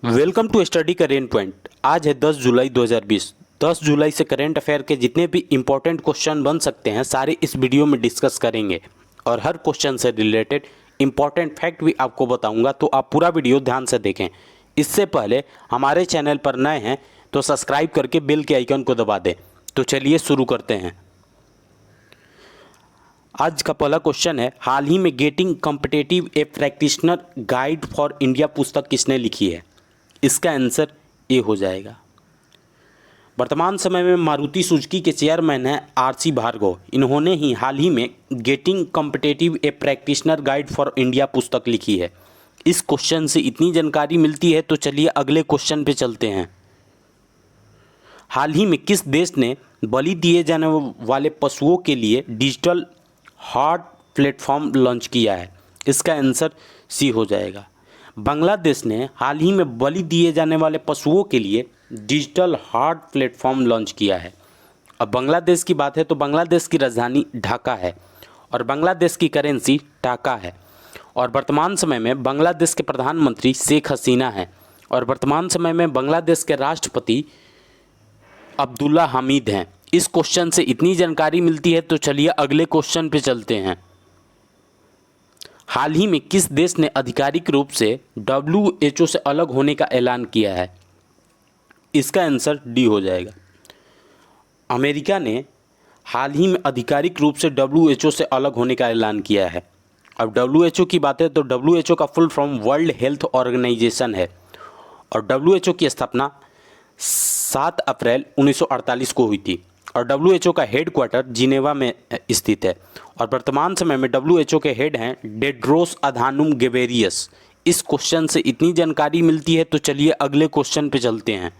Welcome to study current point. आज है 10 जुलाई 2020। 10 जुलाई से करेंट अफेयर के जितने भी इंपॉर्टेंट क्वेश्चन बन सकते हैं सारे इस वीडियो में डिस्कस करेंगे और हर क्वेश्चन से रिलेटेड इंपॉर्टेंट फैक्ट भी आपको बताऊंगा, तो आप पूरा वीडियो ध्यान से देखें। इससे पहले हमारे चैनल पर नए हैं तो सब्सक्राइब करके बेल के आइकन को दबा दें। तो चलिए शुरू करते हैं। आज का पहला क्वेश्चन है, हाल ही में getting competitive A practitioner guide for India पुस्तक किसने लिखी है? इसका आंसर ए हो जाएगा। वर्तमान समय में मारुति सुजुकी के चेयरमैन हैं आर.सी. भार्गव। इन्होंने ही हाल ही में getting competitive A practitioner guide for India पुस्तक लिखी है। इस क्वेश्चन से इतनी जानकारी मिलती है तो चलिए अगले क्वेश्चन पे चलते हैं। हाल ही में किस देश ने बलि दिए जाने वाले पशुओं के लिए डिजिटल हार्ट प्लेटफॉर्म लॉन्च किया है? इसका आंसर सी हो जाएगा। बांग्लादेश ने हाल ही में बलि दिए जाने वाले पशुओं के लिए डिजिटल हार्ट प्लेटफॉर्म लॉन्च किया है। अब बांग्लादेश की बात है तो बांग्लादेश की राजधानी ढाका है और बांग्लादेश की करेंसी टाका है। और वर्तमान समय में बांग्लादेश के प्रधानमंत्री शेख हसीना हैं और वर्तमान समय में बांग्लादेश के राष्ट्रपति अब्दुल्ला हामिद हैं। इस क्वेश्चन से इतनी जानकारी मिलती है तो चलिए अगले क्वेश्चन पे चलते हैं। हाल ही में किस देश ने आधिकारिक रूप से WHO से अलग होने का ऐलान किया है? इसका आंसर डी हो जाएगा। अमेरिका ने हाल ही में आधिकारिक रूप से WHO से अलग होने का ऐलान किया है। अब WHO की बात है तो WHO का full form World Health Organization है और WHO की स्थापना 7 अप्रैल 1948 को हुई थी और WHO का हेडक्वार्टर जिनेवा में स्थित है और वर्तमान समय में WHO के हेड हैं टेड्रोस अधानोम घेब्रेयेसस। इस क्वेश्चन से इतनी जानकारी मिलती है तो चलिए अगले क्वेश्चन पे चलते हैं।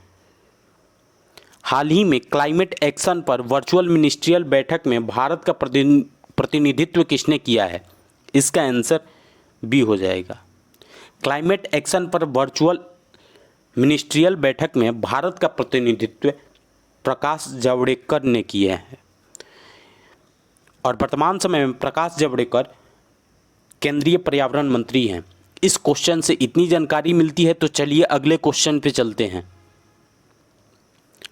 हाल ही में क्लाइमेट एक्शन पर वर्चुअल मिनिस्ट्रियल बैठक में भारत का प्रतिनिधित्व किसने किया है? इसका आंसर बी हो जाएगा। क्लाइमेट एक्शन पर वर्चुअल मिनिस्ट्रियल बैठक में भारत का प्रतिनिधित्व प्रकाश जावड़ेकर ने किए हैं और वर्तमान समय में प्रकाश जावड़ेकर केंद्रीय पर्यावरण मंत्री हैं। इस क्वेश्चन से इतनी जानकारी मिलती है तो चलिए अगले क्वेश्चन पे चलते हैं।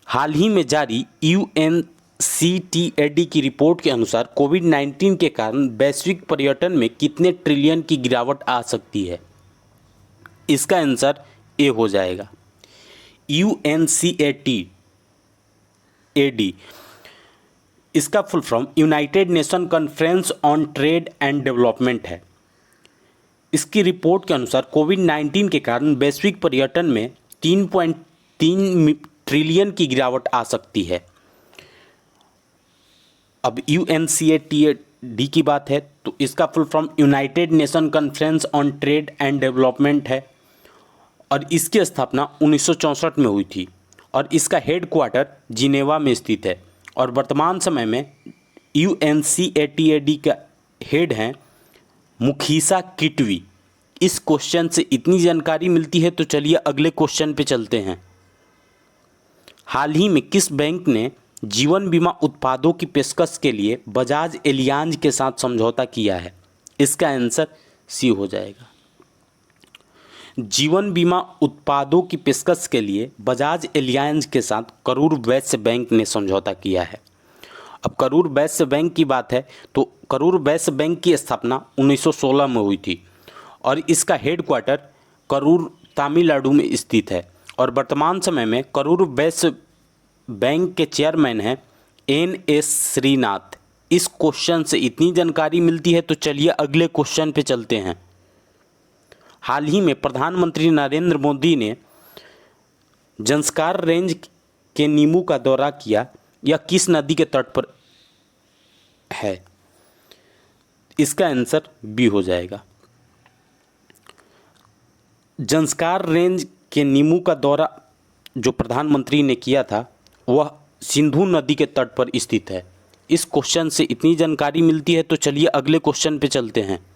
हाल ही में जारी UNCTAD की रिपोर्ट के अनुसार कोविड-19 के कारण वैश्विक पर्यटन में कितने ट्रिलियन की गिरावट आ सकती है? इसका आंसर ए हो जाएगा। UNCTAD इसका full form United nation conference on trade and development है। इसकी रिपोर्ट के अनुसार कोविड-19 के कारण वैश्विक पर्यटन में 3.3 ट्रिलियन की गिरावट आ सकती है। अब UNCTAD की बात है तो इसका full form United nation conference on trade and development है और इसकी स्थापना 1964 में हुई थी और इसका हेडक्वार्टर जिनेवा में स्थित है और वर्तमान समय में UNCTAD का हेड हैं मुखीसा किटवी। इस क्वेश्चन से इतनी जानकारी मिलती है तो चलिए अगले क्वेश्चन पे चलते हैं। हाल ही में किस बैंक ने जीवन बीमा उत्पादों की पेशकश के लिए बजाज एलियांज के साथ समझौता किया है? इसका आंसर सी हो जाएगा। जीवन बीमा उत्पादों की पेशकश के लिए बजाज एलियांज के साथ करूर वैश्य बैंक ने समझौता किया है। अब करूर वैश्य बैंक की बात है तो करूर वैश्य बैंक की स्थापना 1916 में हुई थी और इसका हेडक्वार्टर करूर तमिलनाडु में स्थित है और वर्तमान समय में करूर वैश्य बैंक के चेयरमैन हैं NS श्रीनाथ। इस क्वेश्चन से इतनी जानकारी मिलती है तो चलिए अगले क्वेश्चन पे चलते हैं। हाल ही में प्रधानमंत्री नरेंद्र मोदी ने जंस्कार रेंज के नीमू का दौरा किया, यह किस नदी के तट पर है? इसका आंसर बी हो जाएगा। जंस्कार रेंज के नीमू का दौरा जो प्रधानमंत्री ने किया था वह सिंधु नदी के तट पर स्थित है। इस क्वेश्चन से इतनी जानकारी मिलती है तो चलिए अगले क्वेश्चन पे चलते हैं।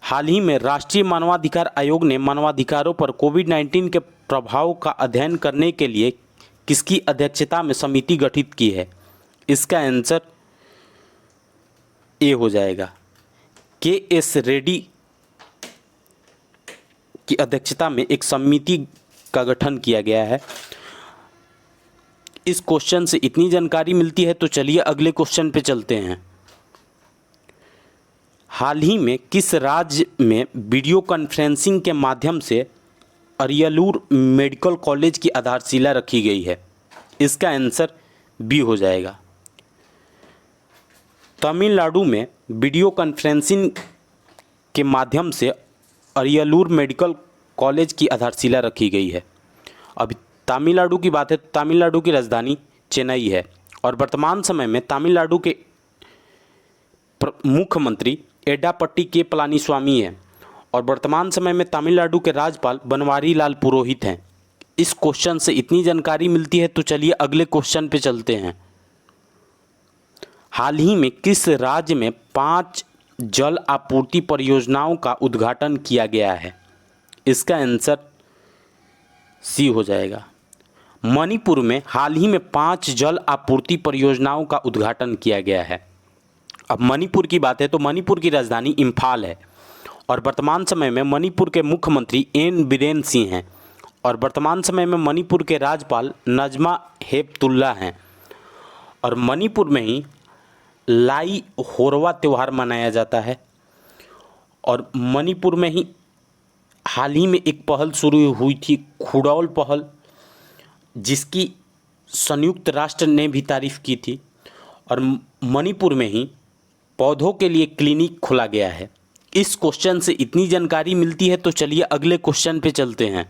हाल ही में राष्ट्रीय मानवाधिकार आयोग ने मानवाधिकारों पर कोविड-19 के प्रभाव का अध्ययन करने के लिए किसकी अध्यक्षता में समिति गठित की है? इसका आंसर ए हो जाएगा। KS रेड्डी की अध्यक्षता में एक समिति का गठन किया गया है। इस क्वेश्चन से इतनी जानकारी मिलती है तो चलिए अगले क्वेश्चन पे चलते हैं। हाल ही में किस राज्य में वीडियो कॉन्फ्रेंसिंग के माध्यम से अरियलूर मेडिकल कॉलेज की आधारशिला रखी गई है? इसका आंसर बी हो जाएगा। तमिलनाडु में वीडियो कॉन्फ्रेंसिंग के माध्यम से अरियलूर मेडिकल कॉलेज की आधारशिला रखी गई है। अभी तमिलनाडु की बात है तो तमिलनाडु की राजधानी चेन्नई है और वर्तमान समय में तमिलनाडु के मुख्यमंत्री एडापट्टी के पलानीस्वामी हैं और वर्तमान समय में तमिलनाडु के राज्यपाल बनवारी लाल पुरोहित हैं। इस क्वेश्चन से इतनी जानकारी मिलती है तो चलिए अगले क्वेश्चन पे चलते हैं। हाल ही में किस राज्य में 5 जल आपूर्ति परियोजनाओं का उद्घाटन किया गया है? इसका आंसर सी हो जाएगा। मणिपुर में हाल ही में 5 जल आपूर्ति परियोजनाओं का उद्घाटन किया गया है। अब मणिपुर की बात है तो मणिपुर की राजधानी इम्फाल है और वर्तमान समय में मणिपुर के मुख्यमंत्री एन बीरेन सिंह हैं और वर्तमान समय में मणिपुर के राज्यपाल नजमा हेपतुल्ला हैं और मणिपुर में ही लाई होरवा त्यौहार मनाया जाता है और मणिपुर में ही हाल ही में एक पहल शुरू हुई थी, खुड़ौल पहल, जिसकी संयुक्त राष्ट्र ने भी तारीफ की थी और मणिपुर में ही पौधों के लिए क्लिनिक खोला गया है। इस क्वेश्चन से इतनी जानकारी मिलती है तो चलिए अगले क्वेश्चन पे चलते हैं।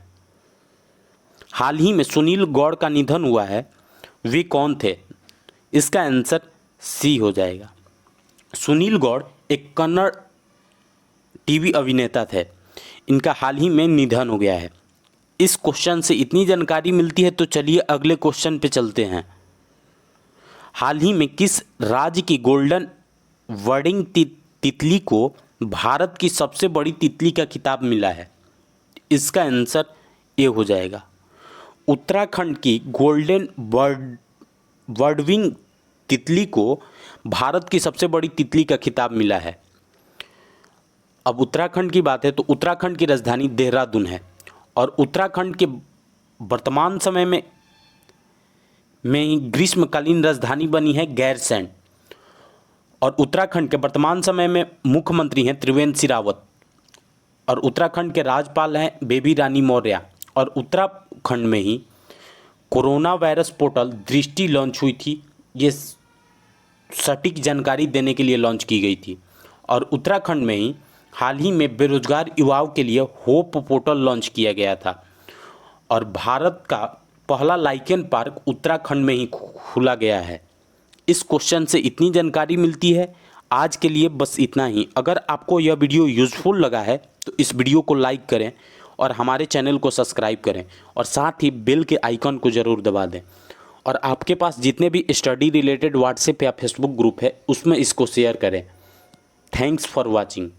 हाल ही में सुनील गौड़ का निधन हुआ है, वे कौन थे? इसका आंसर सी हो जाएगा। सुनील गौड़ एक कन्नड़ टीवी अभिनेता थे, इनका हाल ही में निधन हो गया है। इस क्वेश्चन से इतनी जानकारी मिलती है तो चलिए अगले क्वेश्चन पे चलते हैं। हाल ही में किस राज्य की गोल्डन वर्डिंग तितली को भारत की सबसे बड़ी तितली का खिताब मिला है? इसका आंसर ए हो जाएगा। उत्तराखंड की गोल्डन वर्डविंग तितली को भारत की सबसे बड़ी तितली का खिताब मिला है। अब उत्तराखंड की बात है तो उत्तराखंड की राजधानी देहरादून है और उत्तराखंड के वर्तमान समय में ही ग्रीष्मकालीन राजधानी बनी है गैरसैंण और उत्तराखंड के वर्तमान समय में मुख्यमंत्री हैं त्रिवेंद्र सिंह रावत और उत्तराखंड के राज्यपाल हैं बेबी रानी मौर्य और उत्तराखंड में ही कोरोना वायरस पोर्टल दृष्टि लॉन्च हुई थी। ये सटीक जानकारी देने के लिए लॉन्च की गई थी और उत्तराखंड में ही हाल ही में बेरोजगार युवाओं के लिए होप पोर्टल लॉन्च किया गया था और भारत का पहला लाइकेन पार्क उत्तराखंड में ही खुला गया है। इस क्वेश्चन से इतनी जानकारी मिलती है। आज के लिए बस इतना ही। अगर आपको यह वीडियो यूज़फुल लगा है तो इस वीडियो को लाइक करें और हमारे चैनल को सब्सक्राइब करें और साथ ही बेल के आइकन को ज़रूर दबा दें और आपके पास जितने भी स्टडी रिलेटेड व्हाट्सएप या फेसबुक ग्रुप है उसमें इसको शेयर करें। Thanks for watching.